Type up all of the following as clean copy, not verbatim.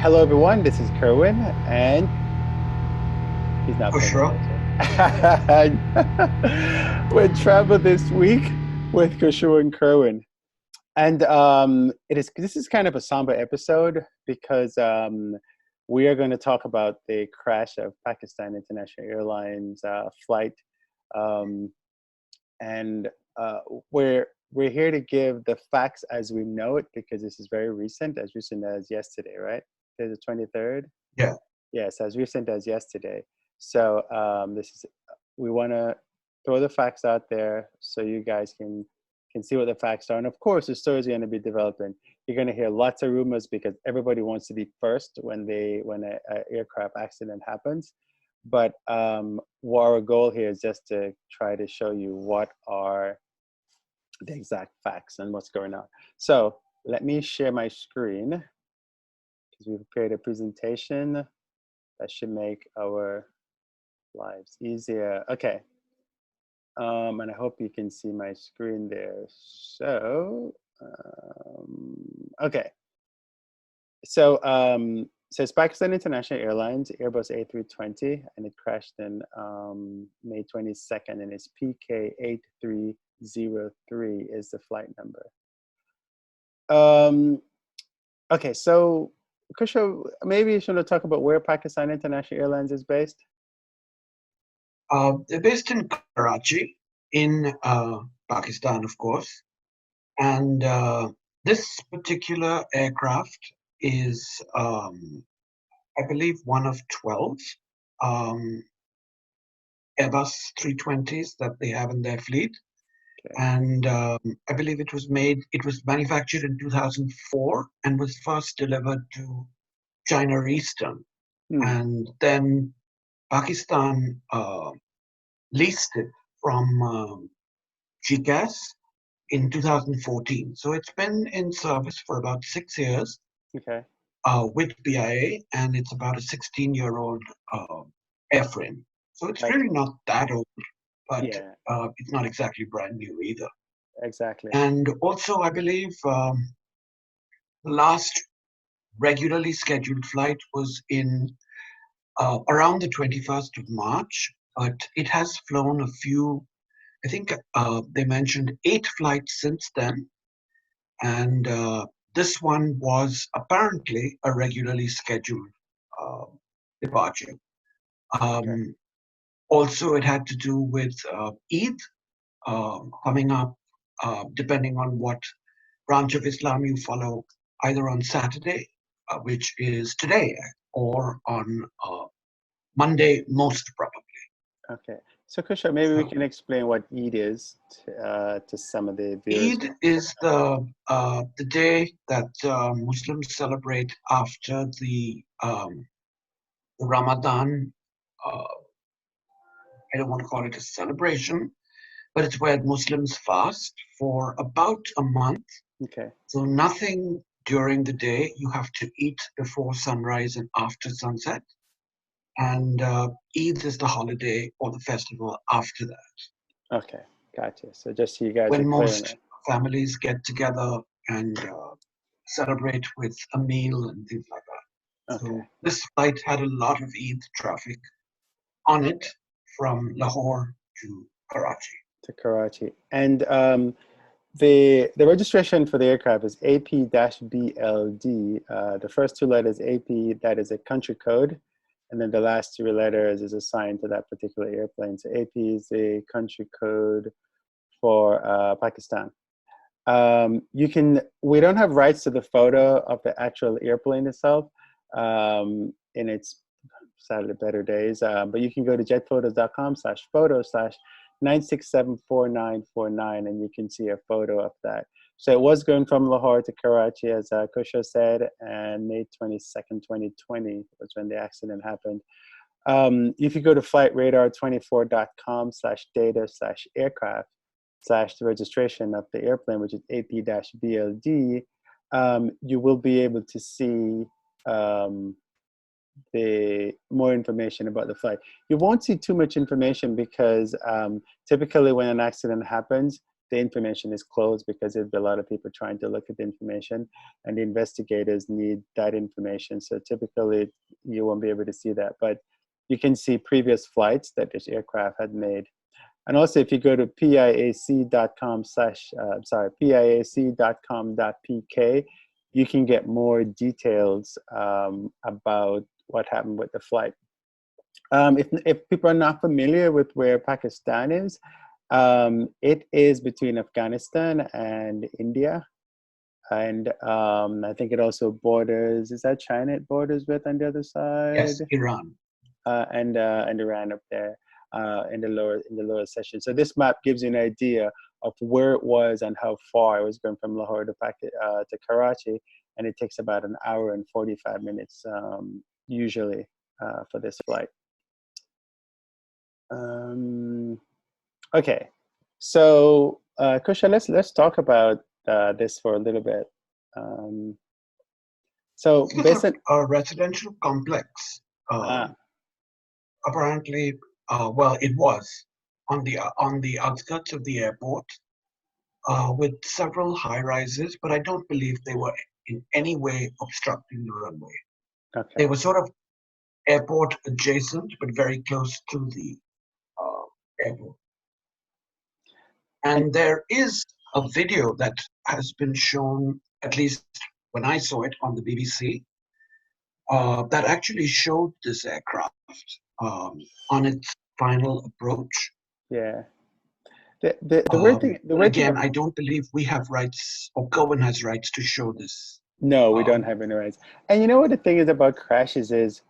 Hello, everyone. This is Kerwin, and he's not paying Cushrow. attention. We're travel this week with Cushrow and Kerwin, and this is kind of a somber episode because we are going to talk about the crash of Pakistan International Airlines flight, um, and uh, we're here to give the facts as we know it because this is very recent as yesterday, right? There's the 23rd. Yeah. Yes, as recent as yesterday. So this is we want to throw the facts out there so you guys can see what the facts are. And of course, the story is going to be developing. You're going to hear lots of rumors because everybody wants to be first when a aircraft accident happens. But what our goal here is just to try to show you what are the exact facts and what's going on. So let me share my screen because we prepared a presentation that should make our lives easier. Okay. And I hope you can see my screen there. So, okay. So it's Pakistan International Airlines, Airbus A320, and it crashed in May 22nd, and it's PK8303 is the flight number. Okay, so Kushal, maybe you should talk about where Pakistan International Airlines is based. They're based in Karachi, in Pakistan, of course. And this particular aircraft is, I believe, one of 12 um, Airbus 320s that they have in their fleet. Okay. And I believe it was manufactured in 2004 and was first delivered to China Eastern. Hmm. And then Pakistan leased it from GCAS in 2014. So it's been in service for about 6 years Okay. with PIA, and it's about a 16-year-old airframe. So it's Gotcha. really not that old, but Yeah, it's not exactly brand new either. exactly. And also, I believe the last regularly scheduled flight was in around the 21st of March, but it has flown a few. I think they mentioned 8 flights since then, and this one was apparently a regularly scheduled uh, departure. Okay. Um, Also, it had to do with Eid coming up, depending on what branch of Islam you follow, either on Saturday, which is today, or on Monday, most probably. Okay. So Kushal, maybe we So can explain what Eid is to some of the viewers. Eid is the day that Muslims celebrate after the Ramadan. Uh, I don't want to call it a celebration, but it's where Muslims fast for about a month. Okay. So nothing during the day. You have to eat before sunrise and after sunset. And Eid is the holiday or the festival after that, Okay. Gotcha. So just so you guys are when clear on most that. families get together and celebrate with a meal and things like that. Okay. So this flight had a lot of Eid traffic on it from Lahore to Karachi. To Karachi. And the registration for the aircraft is AP-BLD. The first two letters AP, that is a country code. And then the last three letters is assigned to that particular airplane. So AP is the country code for Pakistan. We don't have rights to the photo of the actual airplane itself in its sadly better days, but you can go to jetphotos.com/photo/9674949 and you can see a photo of that. So it was going from Lahore to Karachi, as Kusha said, and May 22nd, 2020 was when the accident happened. If you go to flightradar24.com/data/aircraft the registration of the airplane, which is AP-BLD, you will be able to see the more information about the flight. You won't see too much information because typically when an accident happens, the information is closed because there'd be a lot of people trying to look at the information, and the investigators need that information. So typically you won't be able to see that, but you can see previous flights that this aircraft had made. And also, if you go to piac.com.pk, you can get more details about what happened with the flight. If people are not familiar with where Pakistan is, it is between Afghanistan and India. And I think it also borders, is that China it borders with on the other side? Yes, Iran. And Iran up there in the lower section. So this map gives you an idea of where it was and how far it was going from Lahore to Karachi, and it takes about an hour and 45 minutes usually for this flight. Okay, so Kusha, let's talk about this for a little bit. So based on a residential complex. Apparently, well, it was on the outskirts of the airport with several high rises, but I don't believe they were in any way obstructing the runway. Okay. They were sort of airport adjacent, but very close to the airport. And there is a video that has been shown, at least when I saw it on the BBC, that actually showed this aircraft on its final approach. Yeah. The weird thing, again, I don't believe we have rights, or Kerwin has rights to show this. No, we don't have any rights. And you know what the thing is about crashes is,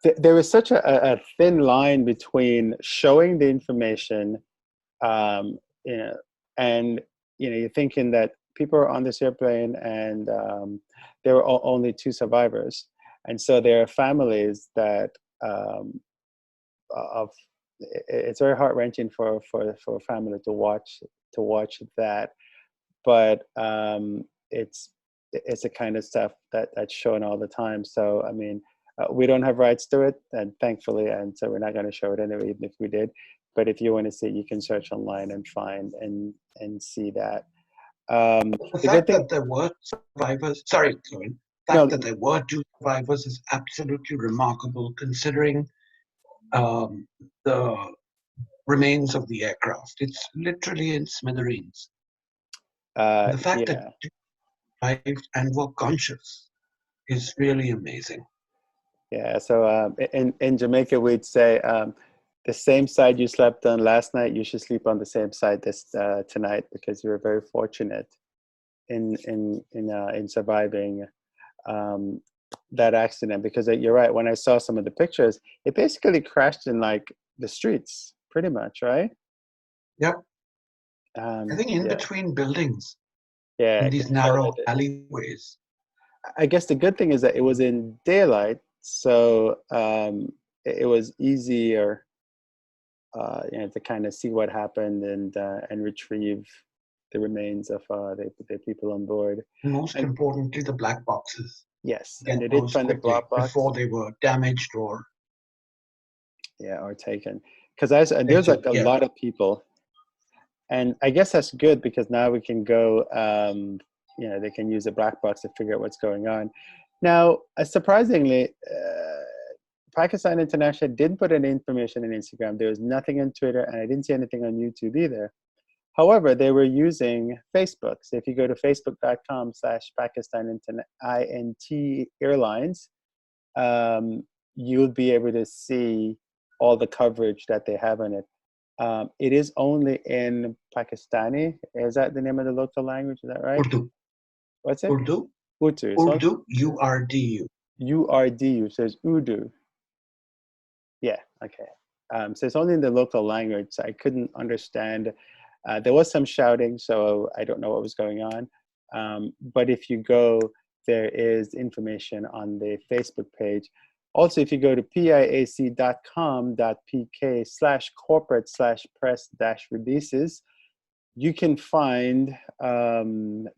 there is such a thin line between showing the information, you know, and you're thinking that people are on this airplane and there were only 2 survivors, and so there are families that it's very heart-wrenching for a family to watch that, but it's the kind of stuff that's shown all the time. So I mean, we don't have rights to it, and thankfully, and so we're not going to show it anyway, even if we did. But if you want to see it, you can search online and find and see that. The fact that there were survivors, sorry, Kerwin, the fact that there were 2 survivors is absolutely remarkable, considering the remains of the aircraft. It's literally in smithereens. The fact that 2 survived and were conscious is really amazing. Yeah, so in Jamaica, we'd say the same side you slept on last night, you should sleep on the same side tonight, because you were very fortunate in surviving that accident. Because you're right, when I saw some of the pictures, it basically crashed in like the streets, pretty much, right? Yep. I think in between buildings. Yeah, in these narrow alleyways. I guess the good thing is that it was in daylight, so it was easier, to kind of see what happened and retrieve the remains of the people on board. Most importantly, the black boxes. Yes, and they did find the black box before they were damaged or taken. Because there's like a lot of people, and I guess that's good, because now we can go. They can use the black box to figure out what's going on. Now, surprisingly, Pakistan International didn't put any information on Instagram. There was nothing on Twitter, and I didn't see anything on YouTube either. However, they were using Facebook. So if you go to facebook.com/Pakistan INT Airlines, you'll be able to see all the coverage that they have on it. It is only in Pakistani. Is that the name of the local language? Is that right? Urdu. What's it? Urdu. Urdu. Urdu. URDU. URDU. So it's Urdu. Yeah. Okay. So it's only in the local language. So I couldn't understand. There was some shouting, so I don't know what was going on. But if you go, there is information on the Facebook page. Also, if you go to piac.com.pk/corporate/press-releases, you can find,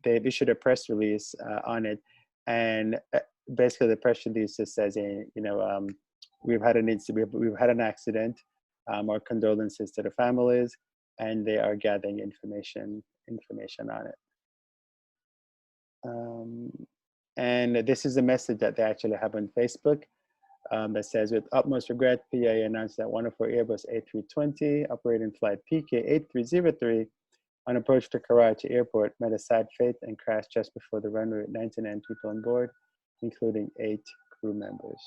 they've issued a press release on it. And basically the press release just says, we've had an accident. Our condolences to the families. and they are gathering information on it. And this is a message that they actually have on Facebook that says, with utmost regret, PIA announced that one of our Airbus A320 operating flight PK8303 on approach to Karachi airport met a sad fate and crashed just before the runway with 99 people on board, including 8 crew members.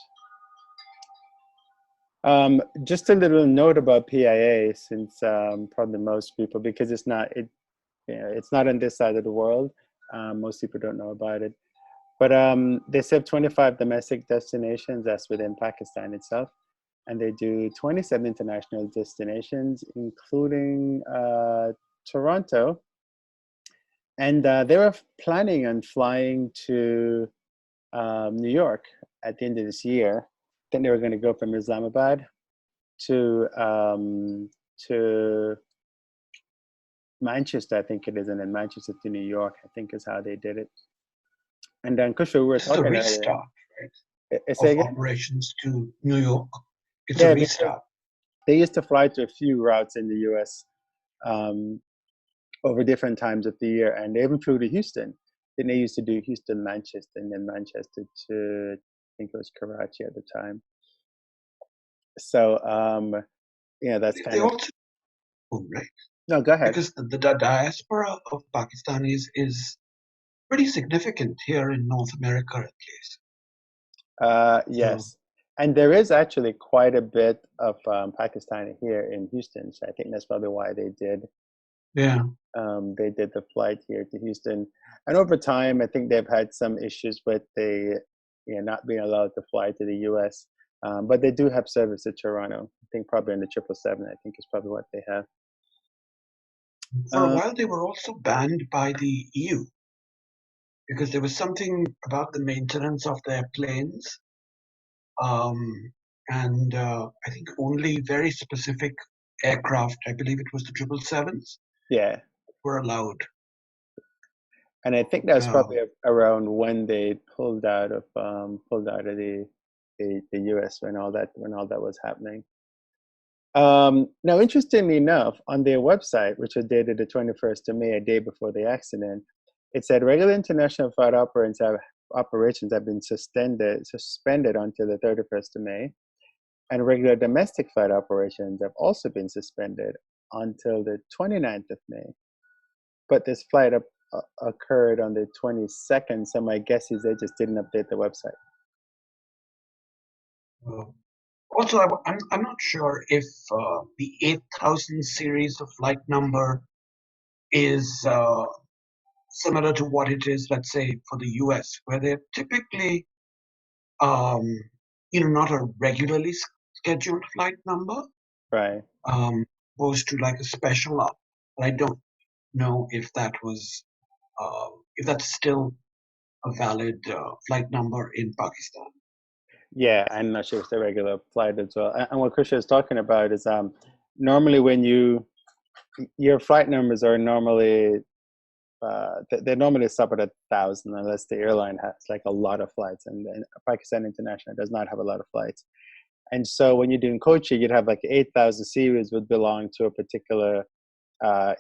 Just a little note about PIA, since probably most people, because it's not on this side of the world. Most people don't know about it. But they serve 25 domestic destinations, that's within Pakistan itself. And they do 27 international destinations, including Toronto. And they were planning on flying to New York at the end of this year. Then they were going to go from Islamabad to Manchester, I think it is, and then Manchester to New York, I think is how they did it. And then Cushrow, we were talking earlier. This is the restart, right? Of operations to New York. It's a restart. They used to fly to a few routes in the U.S. Over different times of the year, and they even flew to Houston. Then they used to do Houston, Manchester, and then Manchester to, I think it was Karachi at the time. So, that's kind of. Also, right? No, go ahead. Because the diaspora of Pakistanis is pretty significant here in North America, at least. Yes. And there is actually quite a bit of Pakistani here in Houston. So I think that's probably why they did. Yeah. They did the flight here to Houston. And over time, I think they've had some issues with not being allowed to fly to the U.S. But they do have service to Toronto. I think probably in the 777, I think is probably what they have. For a while, they were also banned by the EU because there was something about the maintenance of their planes. And I think only very specific aircraft, I believe it was the 777s, were allowed. And I think that was probably around when they pulled out of the US when all that was happening. Now, interestingly enough, on their website, which was dated the 21st of May, a day before the accident, it said regular international flight operations have been suspended until the 31st of May, and regular domestic flight operations have also been suspended until the 29th of May. But this flight occurred on the 22nd, so my guess is they just didn't update the website. Also, I'm not sure if the 8000 series of flight number is similar to what it is, let's say, for the US, where they're typically, not a regularly scheduled flight number, right? Opposed to like a special up. But I don't know if that was, if that's still a valid flight number in Pakistan. Yeah, I'm not sure if it's a regular flight as well. And what Kushrow is talking about is normally when your flight numbers are normally they normally stop at 1,000 unless the airline has like a lot of flights, and Pakistan International does not have a lot of flights. And so when you're doing coaching, you'd have like 8,000 series would belong to a particular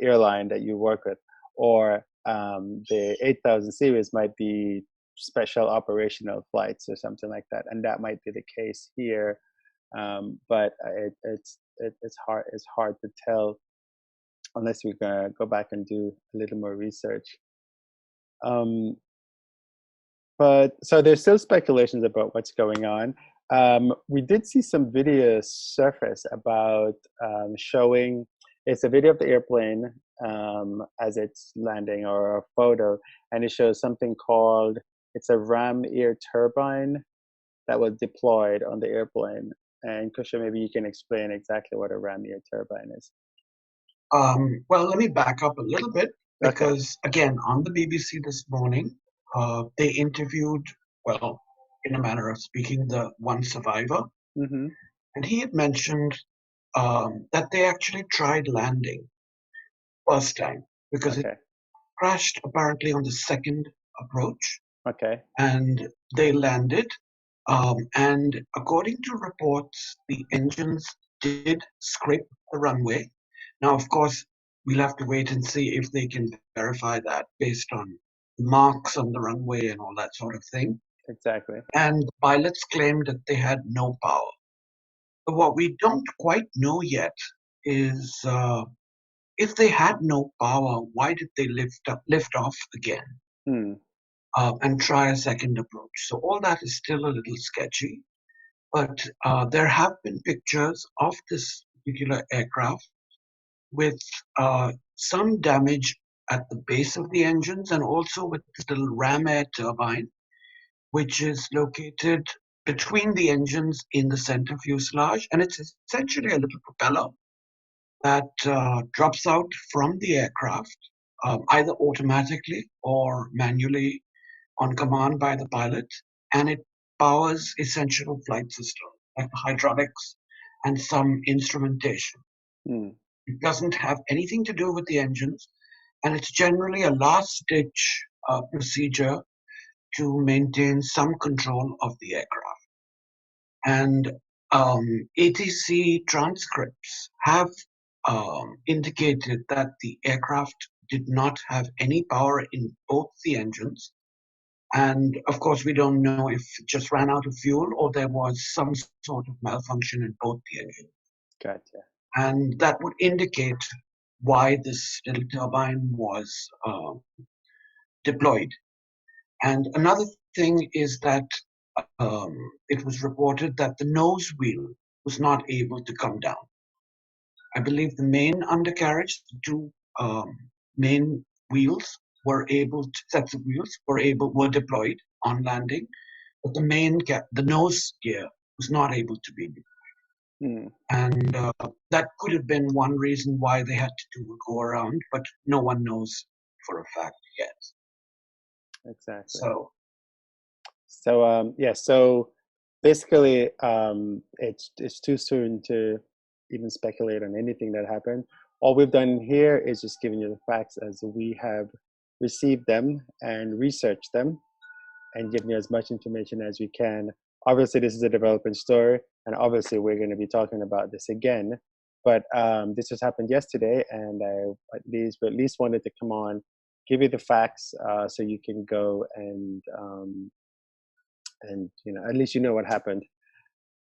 airline that you work with, or the 8,000 series might be special operational flights or something like that, and that might be the case here. But it's hard to tell unless we're gonna go back and do a little more research. But so there's still speculations about what's going on. We did see some videos surface about showing, it's a video of the airplane as it's landing, or a photo, and it shows something called, it's a ram air turbine that was deployed on the airplane. And Kushrow, maybe you can explain exactly what a ram air turbine is. Well, let me back up a little bit, because again, on the BBC this morning, they interviewed, well, in a manner of speaking, the one survivor. Mm-hmm. And he had mentioned that they actually tried landing first time, because it crashed apparently on the second approach. And they landed. And according to reports, the engines did scrape the runway. Now, of course, we'll have to wait and see if they can verify that based on marks on the runway and all that sort of thing. Exactly. And the pilots claimed that they had no power. But what we don't quite know yet is if they had no power, why did they lift off again Hmm. and try a second approach? So all that is still a little sketchy. But there have been pictures of this particular aircraft with some damage at the base of the engines and also with this little ram air turbine, which is located between the engines in the center fuselage. And it's essentially a little propeller that drops out from the aircraft, either automatically or manually on command by the pilot, and it powers essential flight systems like the hydraulics and some instrumentation. Hmm. It doesn't have anything to do with the engines, and it's generally a last-ditch procedure to maintain some control of the aircraft. And ATC transcripts have indicated that the aircraft did not have any power in both the engines. And of course, we don't know if it just ran out of fuel or there was some sort of malfunction in both the engines. Gotcha. And that would indicate why this little turbine was deployed. And another thing is that it was reported that the nose wheel was not able to come down. I believe the main undercarriage, the two main wheels sets of wheels were deployed on landing, but the nose gear was not able to be deployed. Hmm. And that could have been one reason why they had to do a go around, but no one knows for a fact yet. Exactly. So Yeah. So basically, it's too soon to even speculate on anything that happened. All we've done here is just giving you the facts as we have received them and researched them, and giving you as much information as we can. Obviously, this is a developing story, and obviously, we're going to be talking about this again. But this just happened yesterday, and I at least wanted to come on, give you the facts, so you can go and at least you know what happened.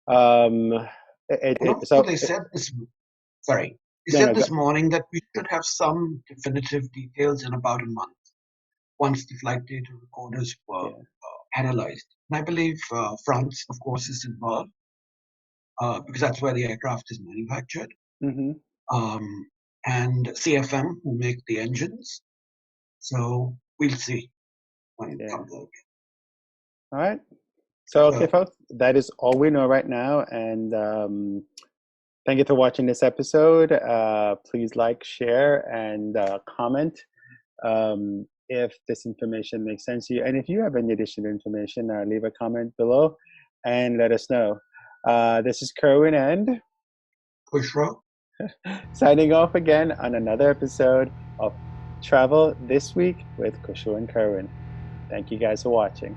Um, and also they said this. Sorry, they No, said no, go, this morning that we should have some definitive details in about a month once the flight data recorders were yeah. analyzed. And I believe France, of course, is involved because that's where the aircraft is manufactured. Mm-hmm. Um, and CFM, who make the engines. So we'll see when it comes out. All right. So, okay, So, folks, that is all we know right now. And thank you for watching this episode. Please like, share, and comment if this information makes sense to you. And if you have any additional information, leave a comment below and let us know. This is Kerwin and Cushrow. signing off again on another episode of Travel This Week with Cushrow and Kerwin. Thank you guys for watching.